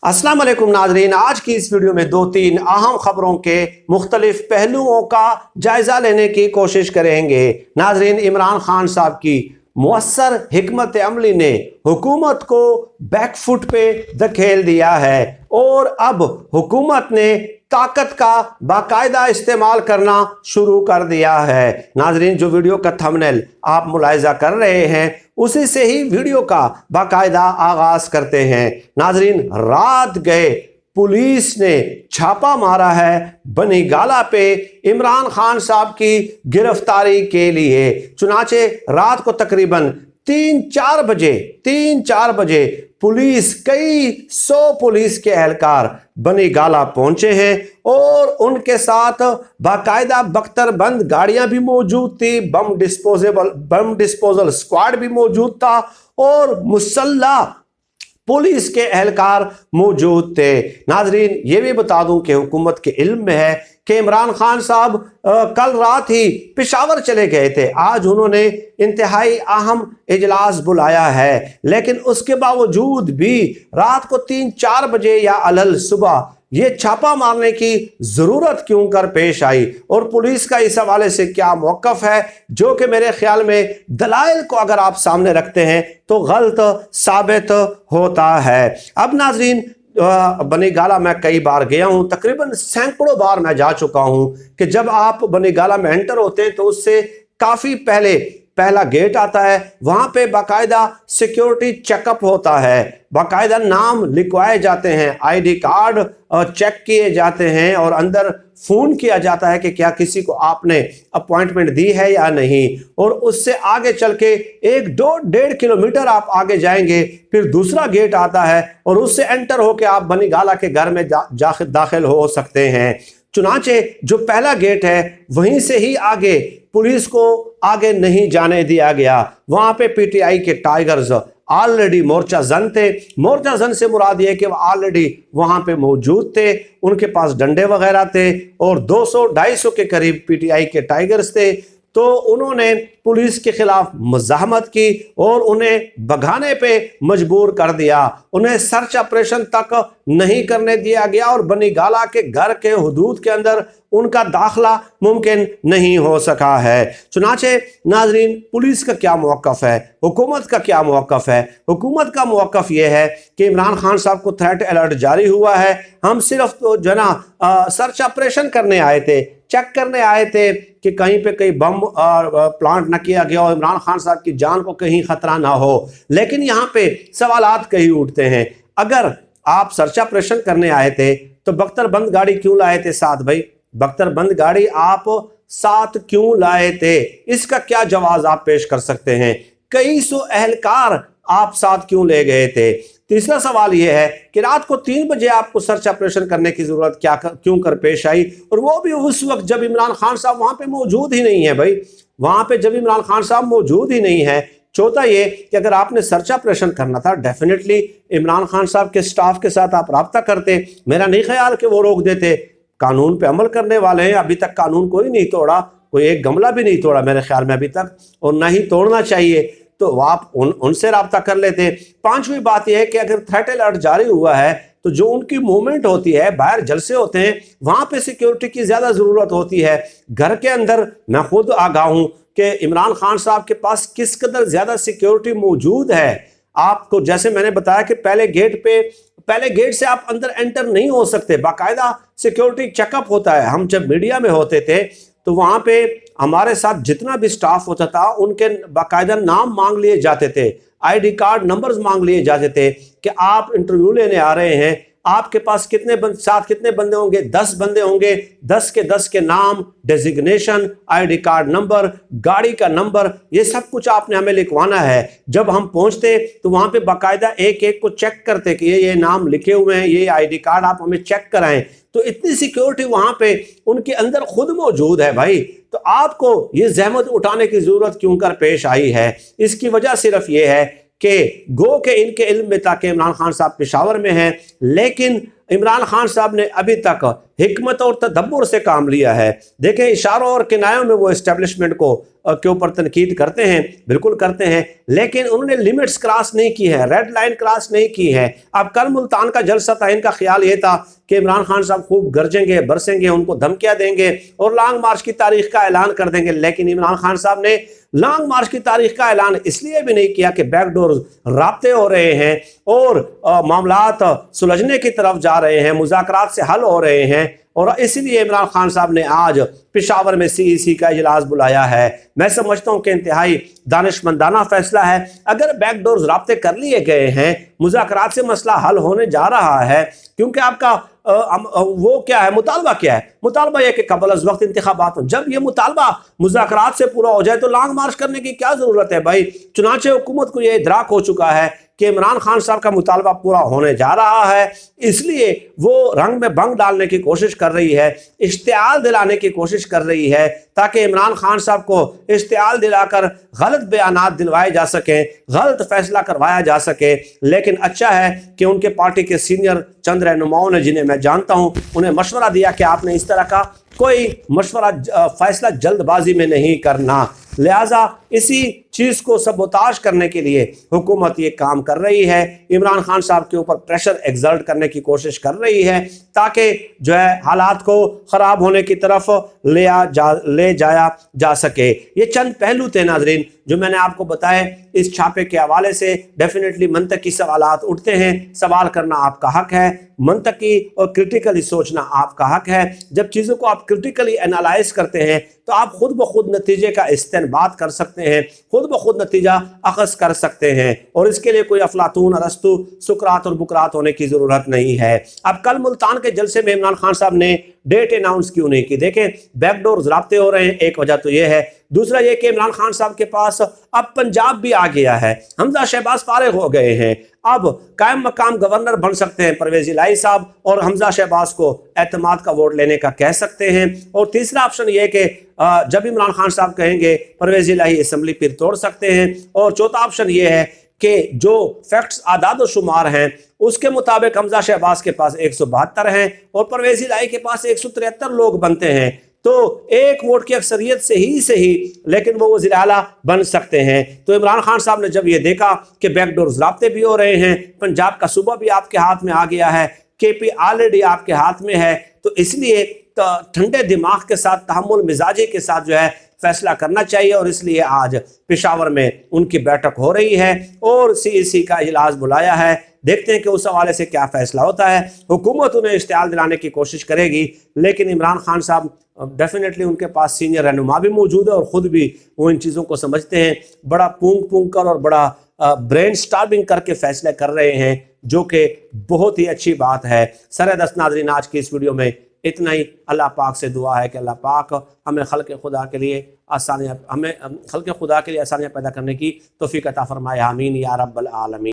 अस्सलाम वालेकुम नाजरीन, आज की इस वीडियो में दो तीन अहम खबरों के मुख्तलिफ पहलुओं का जायजा लेने की कोशिश करेंगे। नाजरीन, इमरान खान साहब की मुअस्सर हिकमत अमली ने हुकूमत को बैकफुट पे धकेल दिया है और अब हुकूमत ने ताकत का बाकायदा इस्तेमाल करना शुरू कर दिया है। नाजरीन, जो वीडियो का थंबनेल आप मुलाहिजा कर रहे हैं उसी से ही वीडियो का बाकायदा आगाज करते हैं। नाजरीन, रात गए पुलिस ने छापा मारा है बनीगाला पे इमरान खान साहब की गिरफ्तारी के लिए। चुनाचे रात को तकरीबन 3-4 बजे पुलिस, कई 100 पुलिस के एहलकार बनीगाला पहुंचे हैं और उनके साथ बाकायदा बख्तरबंद गाड़ियां भी मौजूद थी, बम डिस्पोजल स्क्वाड भी मौजूद था और मुसल्ला पुलिस के एहलकार मौजूद थे। नाजरीन, ये भी बता दूं कि हुकूमत के इल्म में है कि इमरान खान साहब कल रात ही पेशावर चले गए थे। आज उन्होंने इंतहाई अहम इजलास बुलाया है, लेकिन उसके बावजूद भी रात को 3-4 बजे या अलल सुबह ये छापा मारने की जरूरत क्यों कर पेश आई और पुलिस का इस हवाले से क्या मौकफ है, जो कि मेरे ख्याल में दलाइल को अगर आप सामने रखते हैं तो गलत साबित होता है। अब नाजरीन, बनीगाला मैं कई बार गया हूं, तकरीबन सैकड़ों बार मैं जा चुका हूं कि जब आप बनीगाला में एंटर होते हैं तो उससे काफी पहला गेट आता है, वहां पे बाकायदा सिक्योरिटी चेकअप होता है, बाकायदा नाम लिखवाए जाते हैं, आईडी कार्ड चेक किए जाते हैं और अंदर फोन किया जाता है कि क्या किसी को आपने अपॉइंटमेंट दी है या नहीं। और उससे आगे चल के 1-1.5 किलोमीटर आप आगे जाएंगे, फिर दूसरा गेट आता है और उससे एंटर होके आप बनीगाला के घर में दाखिल हो सकते हैं। चुनाचे जो पहला गेट है वहीं से ही आगे पुलिस को आगे नहीं जाने दिया गया। वहां पे पीटीआई के टाइगर्स ऑलरेडी मोर्चा जन थे। मोर्चा जन से मुराद ये कि वो ऑलरेडी वहां पे मौजूद थे, उनके पास डंडे वगैरह थे और 200-250 के करीब पीटीआई के टाइगर्स थे। तो उन्होंने पुलिस के खिलाफ मज़ाहमत की और उन्हें भगाने पे मजबूर कर दिया। उन्हें सर्च ऑपरेशन तक नहीं करने दिया गया और बनीगाला के घर के हुदूद के अंदर उनका दाखला मुमकिन नहीं हो सका है। चुनाचे नाजरीन, पुलिस का क्या मौक़िफ़ है, हुकूमत का क्या मौक़िफ़ है? हुकूमत का मौक़िफ़ यह है कि इमरान खान साहब को थ्रेट अलर्ट जारी हुआ है, हम सिर्फ तो सर्च ऑपरेशन करने आए थे, चेक करने आए थे कि कहीं पे कहीं बम प्लांट न किया गया और इमरान खान साहब की जान को कहीं खतरा ना हो। लेकिन यहाँ पे सवालात कहीं उठते हैं, अगर आप सर्च ऑपरेशन करने आए थे तो बख्तरबंद गाड़ी क्यों लाए थे साथ? भाई, बख्तरबंद गाड़ी आप साथ क्यों लाए थे? इसका क्या जवाब आप पेश कर सकते हैं? कई 100 एहलकार आप साथ क्यों ले गए थे? तीसरा सवाल यह है कि रात को 3 बजे आपको सर्च ऑपरेशन करने की जरूरत क्यों कर पेश आई, और वो भी उस वक्त जब इमरान खान साहब वहां पे मौजूद ही नहीं है। भाई, वहां पे जब इमरान खान साहब मौजूद ही नहीं है। चौथा ये कि अगर आपने सर्च ऑपरेशन करना था, डेफिनेटली इमरान खान साहब के स्टाफ के साथ आप रब्ता करते। मेरा नहीं ख्याल कि वो रोक देते। कानून पे अमल करने वाले हैं, अभी तक कानून कोई नहीं तोड़ा, कोई एक गमला भी नहीं तोड़ा मेरे ख्याल में अभी तक, और ना ही तोड़ना चाहिए, तो आप उनसे रब्ता कर लेते। पांचवी बात यह है कि अगर थ्रेट अलर्ट जारी हुआ है तो जो उनकी मूवमेंट होती है, बाहर जलसे होते हैं, वहां पे सिक्योरिटी की ज्यादा जरूरत होती है। घर के अंदर मैं खुद आगाह हूं कि इमरान खान साहब के पास किस कदर ज्यादा सिक्योरिटी मौजूद है। आपको जैसे मैंने बताया कि पहले गेट से आप अंदर एंटर नहीं हो सकते, बाकायदा सिक्योरिटी चेकअप होता है। हम जब मीडिया में होते थे तो वहां पे हमारे साथ जितना भी स्टाफ होता था उनके बाकायदा नाम मांग लिए जाते थे, आईडी कार्ड नंबर्स मांग लिए जाते थे कि आप इंटरव्यू लेने आ रहे हैं, आपके पास साथ कितने बंदे होंगे? 10 बंदे होंगे, 10 के नाम, डेजिग्नेशन, आईडी कार्ड नंबर, गाड़ी का नंबर, ये सब कुछ आपने हमें लिखवाना है। जब हम पहुंचते तो वहां पे बाकायदा एक को चेक करते कि ये नाम लिखे हुए हैं, ये आईडी कार्ड आप हमें चेक कराएं। तो इतनी सिक्योरिटी वहां पे उनके अंदर खुद मौजूद है। भाई, तो आपको ये जहमत उठाने की जरूरत क्यों कर पेश आई है? इसकी वजह सिर्फ ये है कि गो के इनके इल्म में था कि इमरान खान साहब पेशावर में हैं, लेकिन इमरान खान साहब ने अभी तक हिकमत और तदब्बुर से काम लिया है। देखें, इशारों और किनायों में वो एस्टेब्लिशमेंट को के ऊपर तनकीद करते हैं, बिल्कुल करते हैं, लेकिन उन्होंने लिमिट्स क्रॉस नहीं की है, रेड लाइन क्रॉस नहीं की है। अब कल मुल्तान का जलसा था, इनका ख्याल ये था कि इमरान खान साहब खूब गरजेंगे, बरसेंगे, उनको धमकियां देंगे और लॉन्ग मार्च की तारीख का ऐलान कर देंगे। लेकिन इमरान खान साहब ने लॉन्ग मार्च की तारीख का ऐलान इसलिए भी नहीं किया कि बैकडोर राब्ते हो रहे हैं और मामलात सुलझने की तरफ जा रहे हैं, मुज़ाकरात से हल हो रहे हैं, और इसीलिए इमरान खान साहब ने आज पेशावर में CEC का इजलास बुलाया है। मैं समझता हूं कि इंतहाई दानिशमंदाना फैसला है। अगर बैकडोर राब्ते कर लिए गए हैं, मुज़ाकरात से मसला हल होने जा रहा है, क्योंकि आपका वो क्या है, मुतालबा क्या है? मुतालबा यह कि कबल अज़ वक्त इंतखाबात हो। जब ये मुतालबा मुज़ाकरात से पूरा हो जाए तो लॉन्ग मार्च करने की क्या ज़रूरत है भाई? चुनाचे हुकूमत को यह इदराक हो चुका है कि इमरान खान साहब का मुतालबा पूरा होने जा रहा है, इसलिए वो रंग में भंग डालने की कोशिश कर रही है, इश्तियाल दिलाने की कोशिश कर रही है, ताकि इमरान खान साहब को इश्तियाल दिलाकर गलत बयानात दिलवाए जा सकें, गलत फैसला करवाया जा सके। लेकिन अच्छा है कि उनके पार्टी के सीनियर चंद रहनुमाओं ने, जिन्हें मैं जानता हूं, उन्हें मशवरा दिया कि आपने इस तरह का कोई मशवरा फैसला जल्दबाजी में नहीं करना। लिहाजा इसी चीज़ को सबोताज करने के लिए हुकूमत ये काम कर रही है, इमरान खान साहब के ऊपर प्रेशर एक्सर्ट करने की कोशिश कर रही है, ताकि जो है हालात को ख़राब होने की तरफ ले जाया जा सके। ये चंद पहलू थे नाजरीन जो मैंने आपको बताए। इस छापे के हवाले से डेफिनेटली मंतकी सवालात उठते हैं। सवाल करना आपका हक है, मंतकी और क्रिटिकली सोचना आपका हक है। जब चीज़ों को आप क्रिटिकली एनालाइज करते हैं तो आप खुद ब खुद नतीजे का इस्तेंबात कर सकते हैं, खुद ब खुद नतीजा अखज़ कर सकते हैं, और इसके लिए कोई अफलातून, अरस्तु, सुकरात और बुकरात होने की ज़रूरत नहीं है। अब कल मुल्तान के जलसे में इमरान खान साहब ने डेट अनाउंस क्यों नहीं की? देखें, बैकडोर राब्ते हो रहे हैं, एक वजह तो यह है। दूसरा यह कि इमरान खान साहब के पास अब पंजाब भी आ गया है, हमजा शहबाज फारिग हो गए हैं, अब कायम मकाम गवर्नर बन सकते हैं परवेज़ इलाही साहब, और हमजा शहबाज को एतमाद का वोट लेने का कह सकते हैं। और तीसरा ऑप्शन यह कि जब इमरान खान साहब कहेंगे परवेज़ इलाही असम्बली फिर तोड़ सकते हैं। और चौथा ऑप्शन यह है कि जो फैक्ट्स आदाद शुमार हैं उसके मुताबिक हमजा शहबाज के पास 172 हैं और परवेज़ इलाही के पास 173 लोग बनते हैं, तो एक वोट की अक्सरियत से ही लेकिन वो वज़ीर आला बन सकते हैं। तो इमरान खान साहब ने जब ये देखा कि बैकडोर राब्ते भी हो रहे हैं, पंजाब का सूबा भी आपके हाथ में आ गया है, KP ऑलरेडी आपके हाथ में है, तो इसलिए ठंडे दिमाग के साथ, तहम्मुल मिजाजी के साथ जो है फैसला करना चाहिए। और इसलिए आज पेशावर में उनकी बैठक हो रही है और CEC का इजलास बुलाया है। देखते हैं कि उस हवाले से क्या फैसला होता है। हुकूमत उन्हें इश्तियाल दिलाने की कोशिश करेगी, लेकिन इमरान खान साहब डेफिनेटली उनके पास सीनियर रहनुमा भी मौजूद है और ख़ुद भी वो इन चीज़ों को समझते हैं। बड़ा पूंग कर और बड़ा ब्रेन स्टॉर्मिंग करके फैसले कर रहे हैं, जो कि बहुत ही अच्छी बात है। सरदस्त नाज़रीन, आज की इस वीडियो में इतना ही। अल्लाह पाक से दुआ है कि अल्लाह पाक हमें खल्क़ खुदा के लिए आसानियाँ पैदा करने की तौफ़ीक़ अता फ़रमाए। आमीन या रब्बल आलमीन।